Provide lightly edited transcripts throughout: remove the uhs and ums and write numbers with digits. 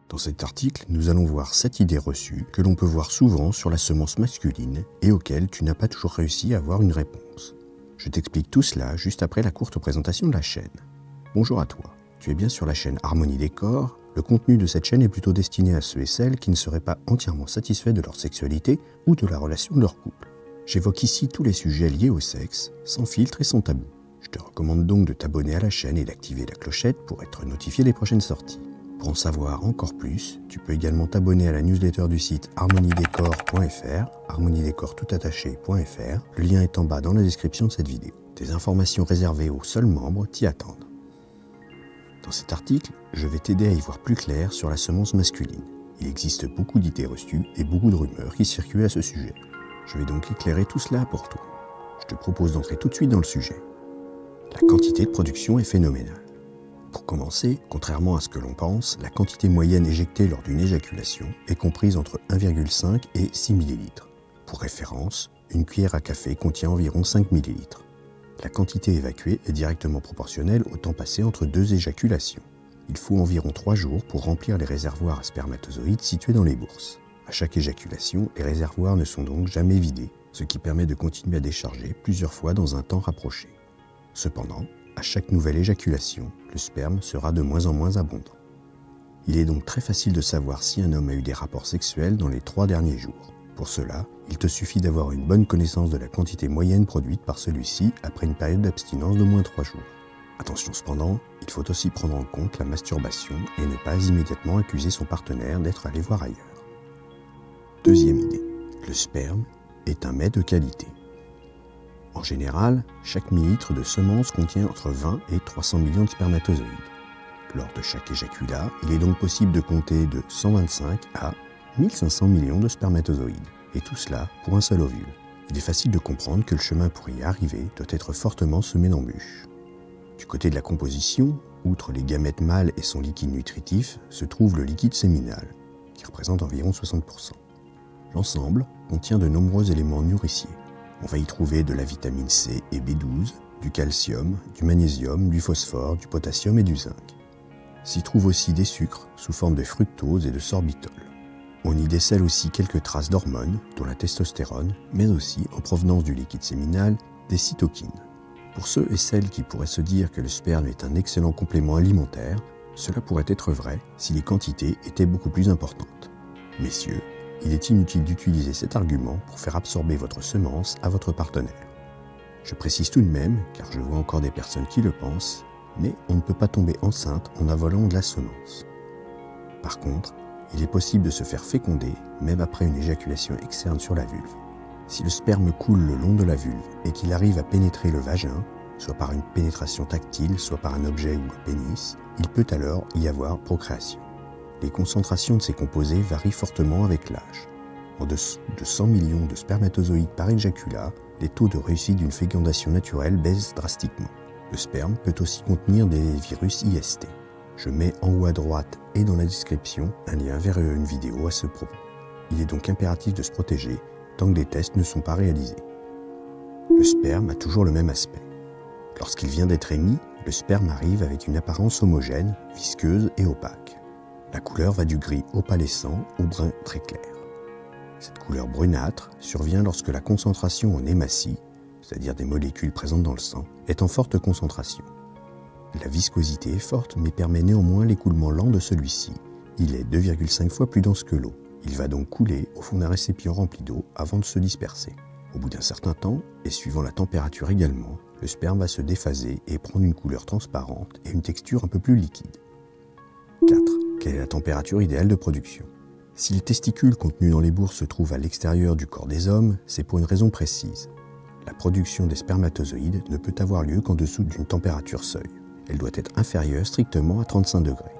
Dans cet article, nous allons voir 7 idées reçues que l'on peut voir souvent sur la semence masculine et auxquelles tu n'as pas toujours réussi à avoir une réponse. Je t'explique tout cela juste après la courte présentation de la chaîne. Bonjour à toi, tu es bien sur la chaîne Harmonie Décor. Le contenu de cette chaîne est plutôt destiné à ceux et celles qui ne seraient pas entièrement satisfaits de leur sexualité ou de la relation de leur couple. J'évoque ici tous les sujets liés au sexe, sans filtre et sans tabou. Je te recommande donc de t'abonner à la chaîne et d'activer la clochette pour être notifié des prochaines sorties. Pour en savoir encore plus, tu peux également t'abonner à la newsletter du site harmoniedécor.fr, harmoniedécor.fr. Le lien est en bas dans la description de cette vidéo. Des informations réservées aux seuls membres t'y attendent. Dans cet article, je vais t'aider à y voir plus clair sur la semence masculine. Il existe beaucoup d'idées reçues et beaucoup de rumeurs qui circulent à ce sujet. Je vais donc éclairer tout cela pour toi. Je te propose d'entrer tout de suite dans le sujet. La quantité de production est phénoménale. Pour commencer, contrairement à ce que l'on pense, la quantité moyenne éjectée lors d'une éjaculation est comprise entre 1,5 et 6 ml. Pour référence, une cuillère à café contient environ 5 ml. La quantité évacuée est directement proportionnelle au temps passé entre deux éjaculations. Il faut environ 3 jours pour remplir les réservoirs à spermatozoïdes situés dans les bourses. À chaque éjaculation, les réservoirs ne sont donc jamais vidés, ce qui permet de continuer à décharger plusieurs fois dans un temps rapproché. Cependant, à chaque nouvelle éjaculation, le sperme sera de moins en moins abondant. Il est donc très facile de savoir si un homme a eu des rapports sexuels dans les 3 derniers jours. Pour cela, il te suffit d'avoir une bonne connaissance de la quantité moyenne produite par celui-ci après une période d'abstinence d'au moins 3 jours. Attention cependant, il faut aussi prendre en compte la masturbation et ne pas immédiatement accuser son partenaire d'être allé voir ailleurs. Deuxième idée, le sperme est un mets de qualité. En général, chaque millilitre de semence contient entre 20 et 300 millions de spermatozoïdes. Lors de chaque éjaculat, il est donc possible de compter de 125 à 1500 millions de spermatozoïdes, et tout cela pour un seul ovule. Il est facile de comprendre que le chemin pour y arriver doit être fortement semé d'embûches. Du côté de la composition, outre les gamètes mâles et son liquide nutritif, se trouve le liquide séminal, qui représente environ 60%. L'ensemble contient de nombreux éléments nourriciers. On va y trouver de la vitamine C et B12, du calcium, du magnésium, du phosphore, du potassium et du zinc. S'y trouvent aussi des sucres sous forme de fructose et de sorbitol. On y décèle aussi quelques traces d'hormones, dont la testostérone, mais aussi, en provenance du liquide séminal, des cytokines. Pour ceux et celles qui pourraient se dire que le sperme est un excellent complément alimentaire, cela pourrait être vrai si les quantités étaient beaucoup plus importantes. Messieurs, il est inutile d'utiliser cet argument pour faire absorber votre semence à votre partenaire. Je précise tout de même, car je vois encore des personnes qui le pensent, mais on ne peut pas tomber enceinte en avalant de la semence. Par contre, il est possible de se faire féconder même après une éjaculation externe sur la vulve. Si le sperme coule le long de la vulve et qu'il arrive à pénétrer le vagin, soit par une pénétration tactile, soit par un objet ou le pénis, il peut alors y avoir procréation. Les concentrations de ces composés varient fortement avec l'âge. En dessous de 100 millions de spermatozoïdes par éjaculat, les taux de réussite d'une fécondation naturelle baissent drastiquement. Le sperme peut aussi contenir des virus IST. Je mets en haut à droite et dans la description un lien vers une vidéo à ce propos. Il est donc impératif de se protéger tant que des tests ne sont pas réalisés. Le sperme a toujours le même aspect. Lorsqu'il vient d'être émis, le sperme arrive avec une apparence homogène, visqueuse et opaque. La couleur va du gris opalescent au brun très clair. Cette couleur brunâtre survient lorsque la concentration en hématie, c'est-à-dire des molécules présentes dans le sang, est en forte concentration. La viscosité est forte mais permet néanmoins l'écoulement lent de celui-ci. Il est 2,5 fois plus dense que l'eau. Il va donc couler au fond d'un récipient rempli d'eau avant de se disperser. Au bout d'un certain temps, et suivant la température également, le sperme va se déphaser et prendre une couleur transparente et une texture un peu plus liquide. 4. Quelle est la température idéale de production? Si les testicules contenus dans les bourses se trouvent à l'extérieur du corps des hommes, c'est pour une raison précise. La production des spermatozoïdes ne peut avoir lieu qu'en dessous d'une température seuil. Elle doit être inférieure strictement à 35 degrés.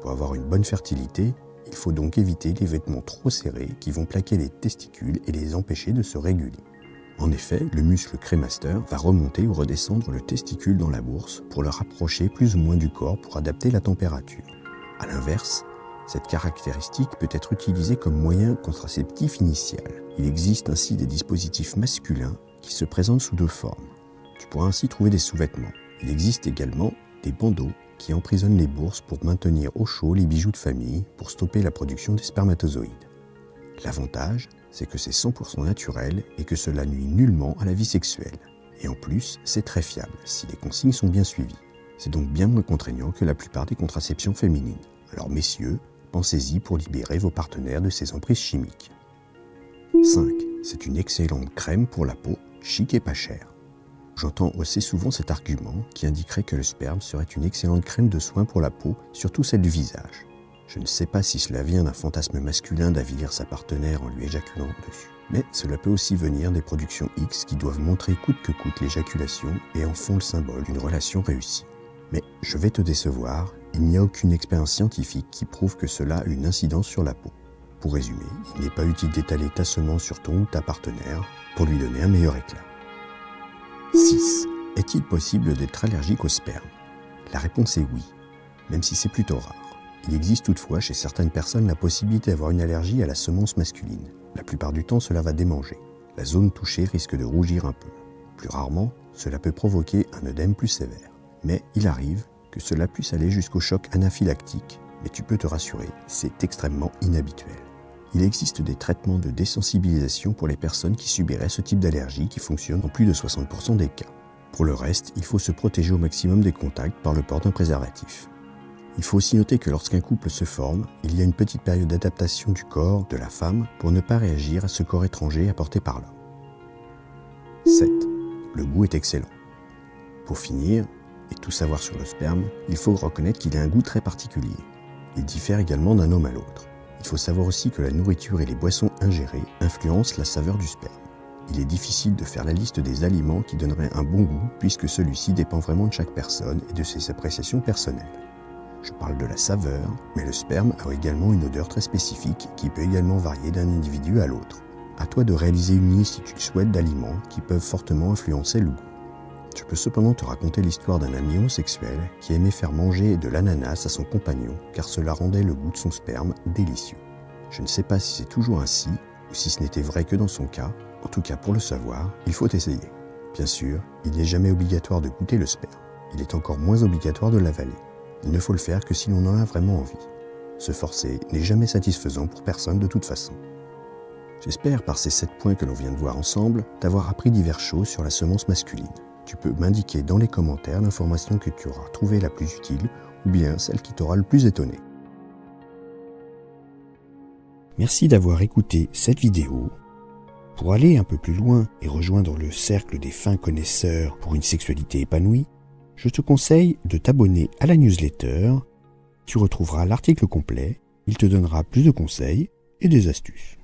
Pour avoir une bonne fertilité, il faut donc éviter les vêtements trop serrés qui vont plaquer les testicules et les empêcher de se réguler. En effet, le muscle crémaster va remonter ou redescendre le testicule dans la bourse pour le rapprocher plus ou moins du corps pour adapter la température. A l'inverse, cette caractéristique peut être utilisée comme moyen contraceptif initial. Il existe ainsi des dispositifs masculins qui se présentent sous 2 formes. Tu pourras ainsi trouver des sous-vêtements. Il existe également des bandeaux qui emprisonne les bourses pour maintenir au chaud les bijoux de famille pour stopper la production des spermatozoïdes. L'avantage, c'est que c'est 100% naturel et que cela nuit nullement à la vie sexuelle. Et en plus, c'est très fiable si les consignes sont bien suivies. C'est donc bien moins contraignant que la plupart des contraceptions féminines. Alors messieurs, pensez-y pour libérer vos partenaires de ces emprises chimiques. 5. C'est une excellente crème pour la peau, chic et pas chère. J'entends assez souvent cet argument qui indiquerait que le sperme serait une excellente crème de soin pour la peau, surtout celle du visage. Je ne sais pas si cela vient d'un fantasme masculin d'avilir sa partenaire en lui éjaculant dessus. Mais cela peut aussi venir des productions X qui doivent montrer coûte que coûte l'éjaculation et en font le symbole d'une relation réussie. Mais je vais te décevoir, il n'y a aucune expérience scientifique qui prouve que cela a une incidence sur la peau. Pour résumer, il n'est pas utile d'étaler ta semence sur ton ou ta partenaire pour lui donner un meilleur éclat. 6. Est-il possible d'être allergique au sperme? La réponse est oui, même si c'est plutôt rare. Il existe toutefois chez certaines personnes la possibilité d'avoir une allergie à la semence masculine. La plupart du temps, cela va démanger. La zone touchée risque de rougir un peu. Plus rarement, cela peut provoquer un œdème plus sévère. Mais il arrive que cela puisse aller jusqu'au choc anaphylactique, mais tu peux te rassurer, c'est extrêmement inhabituel. Il existe des traitements de désensibilisation pour les personnes qui subiraient ce type d'allergie qui fonctionnent dans plus de 60% des cas. Pour le reste, il faut se protéger au maximum des contacts par le port d'un préservatif. Il faut aussi noter que lorsqu'un couple se forme, il y a une petite période d'adaptation du corps de la femme pour ne pas réagir à ce corps étranger apporté par l'homme. 7. Le goût est excellent. Pour finir, et tout savoir sur le sperme, il faut reconnaître qu'il a un goût très particulier. Il diffère également d'un homme à l'autre. Il faut savoir aussi que la nourriture et les boissons ingérées influencent la saveur du sperme. Il est difficile de faire la liste des aliments qui donneraient un bon goût puisque celui-ci dépend vraiment de chaque personne et de ses appréciations personnelles. Je parle de la saveur, mais le sperme a également une odeur très spécifique qui peut également varier d'un individu à l'autre. À toi de réaliser une liste si tu le souhaites d'aliments qui peuvent fortement influencer le goût. Je peux cependant te raconter l'histoire d'un ami homosexuel qui aimait faire manger de l'ananas à son compagnon car cela rendait le goût de son sperme délicieux. Je ne sais pas si c'est toujours ainsi ou si ce n'était vrai que dans son cas. En tout cas, pour le savoir, il faut essayer. Bien sûr, il n'est jamais obligatoire de goûter le sperme. Il est encore moins obligatoire de l'avaler. Il ne faut le faire que si l'on en a vraiment envie. Se forcer n'est jamais satisfaisant pour personne de toute façon. J'espère, par ces 7 points que l'on vient de voir ensemble, t'avoir appris diverses choses sur la semence masculine. Tu peux m'indiquer dans les commentaires l'information que tu auras trouvée la plus utile ou bien celle qui t'aura le plus étonné. Merci d'avoir écouté cette vidéo. Pour aller un peu plus loin et rejoindre le cercle des fins connaisseurs pour une sexualité épanouie, je te conseille de t'abonner à la newsletter. Tu retrouveras l'article complet, il te donnera plus de conseils et des astuces.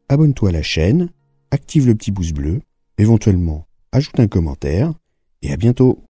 Abonne-toi à la chaîne, active le petit pouce bleu, éventuellement ajoute un commentaire et à bientôt.